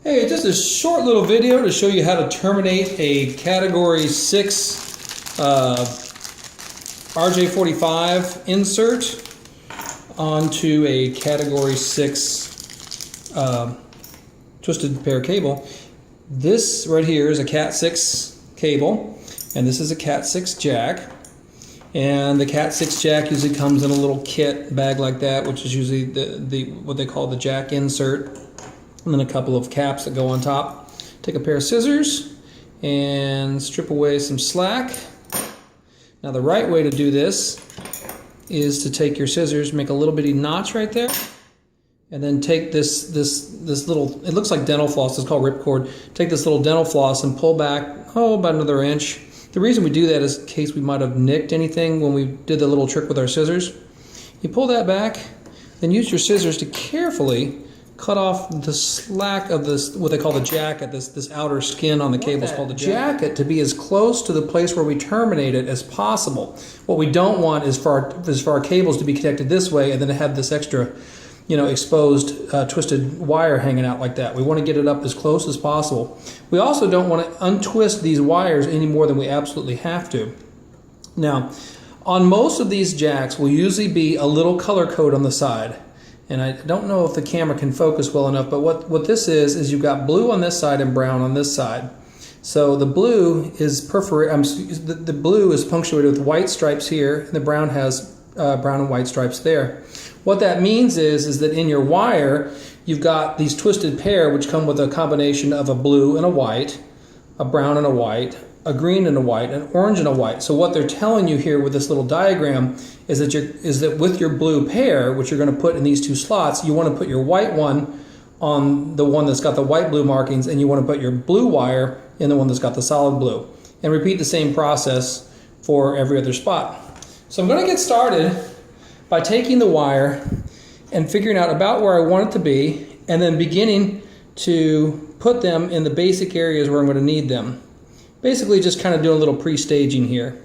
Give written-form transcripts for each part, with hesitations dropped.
Hey, just a short little video to show you how to terminate a Category 6 RJ45 insert onto a Category 6 twisted pair cable. This right here is a Cat6 cable, and this is a Cat6 jack. And the Cat6 jack usually comes in a little kit bag like that, which is usually the what they call the jack insert. And then a couple of caps that go on top. Take a pair of scissors and strip away some slack. Now the right way to do this is to take your scissors, make a little bitty notch right there, and then take this little, it looks like dental floss, it's called ripcord. Take this little dental floss and pull back, about another inch. The reason we do that is in case we might have nicked anything when we did the little trick with our scissors. You pull that back, then use your scissors to carefully cut off the slack of this, what they call the jacket, this outer skin on the cable is called the jacket, to be as close to the place where we terminate it as possible. What we don't want is for our cables to be connected this way and then to have this extra, exposed twisted wire hanging out like that. We want to get it up as close as possible. We also don't want to untwist these wires any more than we absolutely have to. Now, on most of these jacks will usually be a little color code on the side. And I don't know if the camera can focus well enough, but what this is you've got blue on this side and brown on this side. So the blue is the blue is punctuated with white stripes here, and the brown has brown and white stripes there. What that means is that in your wire, you've got these twisted pair which come with a combination of a blue and a white, a brown and a white, a green and a white, an orange and a white. So what they're telling you here with this little diagram is that with your blue pair, which you're going to put in these two slots, you want to put your white one on the one that's got the white blue markings, and you want to put your blue wire in the one that's got the solid blue. And repeat the same process for every other spot. So I'm going to get started by taking the wire and figuring out about where I want it to be, and then beginning to put them in the basic areas where I'm going to need them. Basically just kind of doing a little pre-staging here.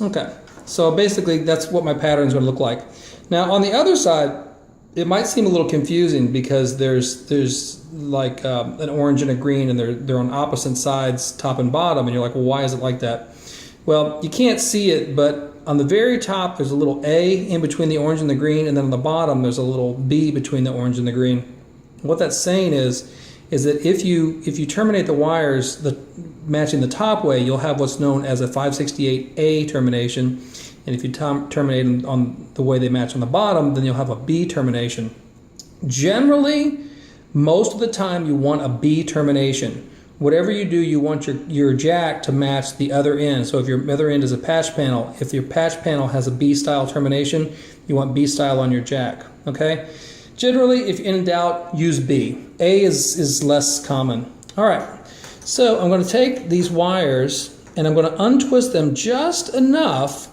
Okay, so basically that's what my pattern is going to look like. Now on the other side, it might seem a little confusing because there's like an orange and a green, and they're on opposite sides, top and bottom, and you're like, well, why is it like that? Well, you can't see it, but on the very top there's a little A in between the orange and the green, and then on the bottom there's a little B between the orange and the green. What that's saying is that if you terminate the wires matching the top way, you'll have what's known as a 568A termination, and if you terminate them on the way they match on the bottom, then you'll have a B termination. Generally, most of the time you want a B termination. Whatever you do, you want your jack to match the other end. So if your other end is a patch panel, if your patch panel has a B-style termination, you want B-style on your jack, okay? Generally, if in doubt, use B. A is less common. All right, so I'm going to take these wires and I'm going to untwist them just enough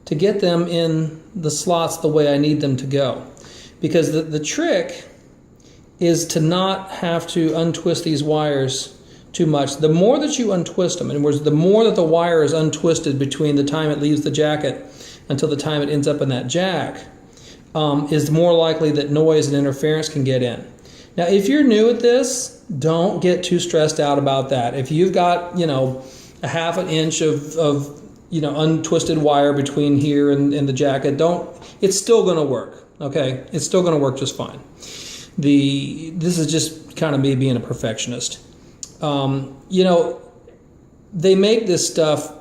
to get them in the slots the way I need them to go. Because the trick is to not have to untwist these wires too much. The more that you untwist them, in other words, the more that the wire is untwisted between the time it leaves the jacket until the time it ends up in that jack, is more likely that noise and interference can get in. Now, if you're new at this, don't get too stressed out about that. If you've got, a half an inch of untwisted wire between here and the jacket, it's still going to work, okay? It's still going to work just fine. This is just kind of me being a perfectionist. They make this stuff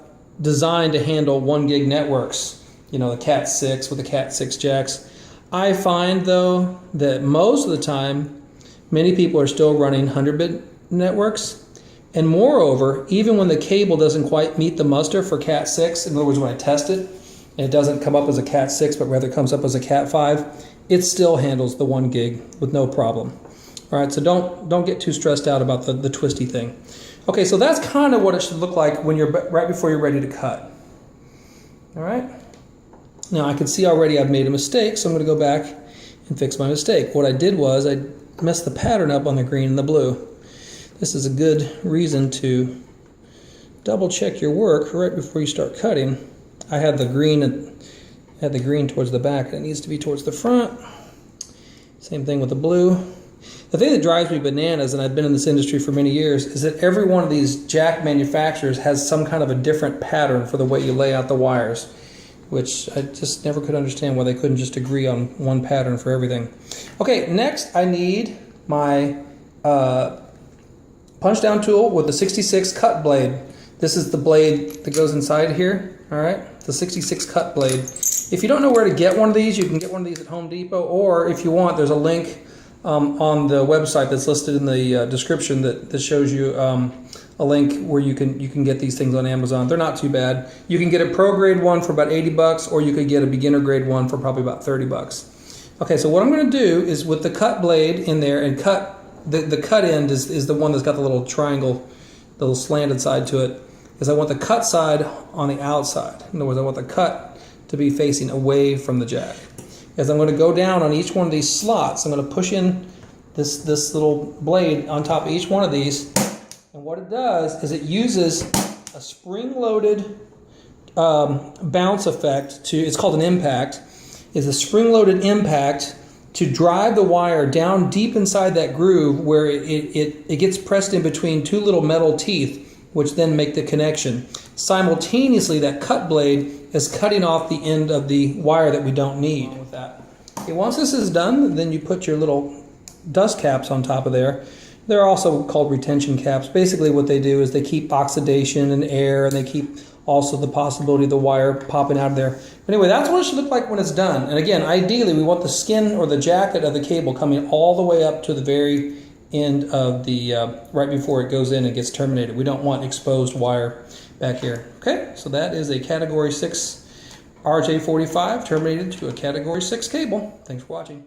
designed to handle 1 gig networks, the Cat6 with the Cat6 jacks. I find, though, that most of the time, many people are still running 100-bit networks. And moreover, even when the cable doesn't quite meet the muster for Cat6, in other words, when I test it, and it doesn't come up as a Cat6, but rather comes up as a Cat5, it still handles the 1 gig with no problem. All right, so don't get too stressed out about the twisty thing. Okay, so that's kind of what it should look like when right before you're ready to cut. All right. Now I can see already I've made a mistake, so I'm going to go back and fix my mistake. What I did was I messed the pattern up on the green and the blue. This is a good reason to double check your work right before you start cutting. I had the green towards the back, and it needs to be towards the front. Same thing with the blue. The thing that drives me bananas, and I've been in this industry for many years, is that every one of these jack manufacturers has some kind of a different pattern for the way you lay out the wires, which I just never could understand why they couldn't just agree on one pattern for everything. Okay, next I need my punch down tool with the 66 cut blade. This is the blade that goes inside here, all right? The 66 cut blade. If you don't know where to get one of these, you can get one of these at Home Depot, or if you want, there's a link on the website that's listed in the description that shows you a link where you can get these things on Amazon. They're not too bad. You can get a pro grade one for about 80 bucks, or you could get a beginner grade one for probably about 30 bucks. Okay, so what I'm going to do is with the cut blade in there and cut the cut end is the one that's got the little triangle, the little slanted side to it, is I want the cut side on the outside. In other words, I want the cut to be facing away from the jack. As I'm going to go down on each one of these slots, I'm going to push in this little blade on top of each one of these, and what it does is it uses a spring-loaded bounce effect it's called an impact, is a spring-loaded impact to drive the wire down deep inside that groove where it gets pressed in between two little metal teeth, which then make the connection. Simultaneously, that cut blade is cutting off the end of the wire that we don't need. With that. Okay, once this is done, then you put your little dust caps on top of there. They're also called retention caps. Basically what they do is they keep oxidation and air, and they keep also the possibility of the wire popping out of there. But anyway, that's what it should look like when it's done. And again, ideally we want the skin or the jacket of the cable coming all the way up to the very end of the, right before it goes in and gets terminated. We don't want exposed wire back here. Okay, so that is a Category 6 RJ45 terminated to a Category 6 cable. Thanks for watching.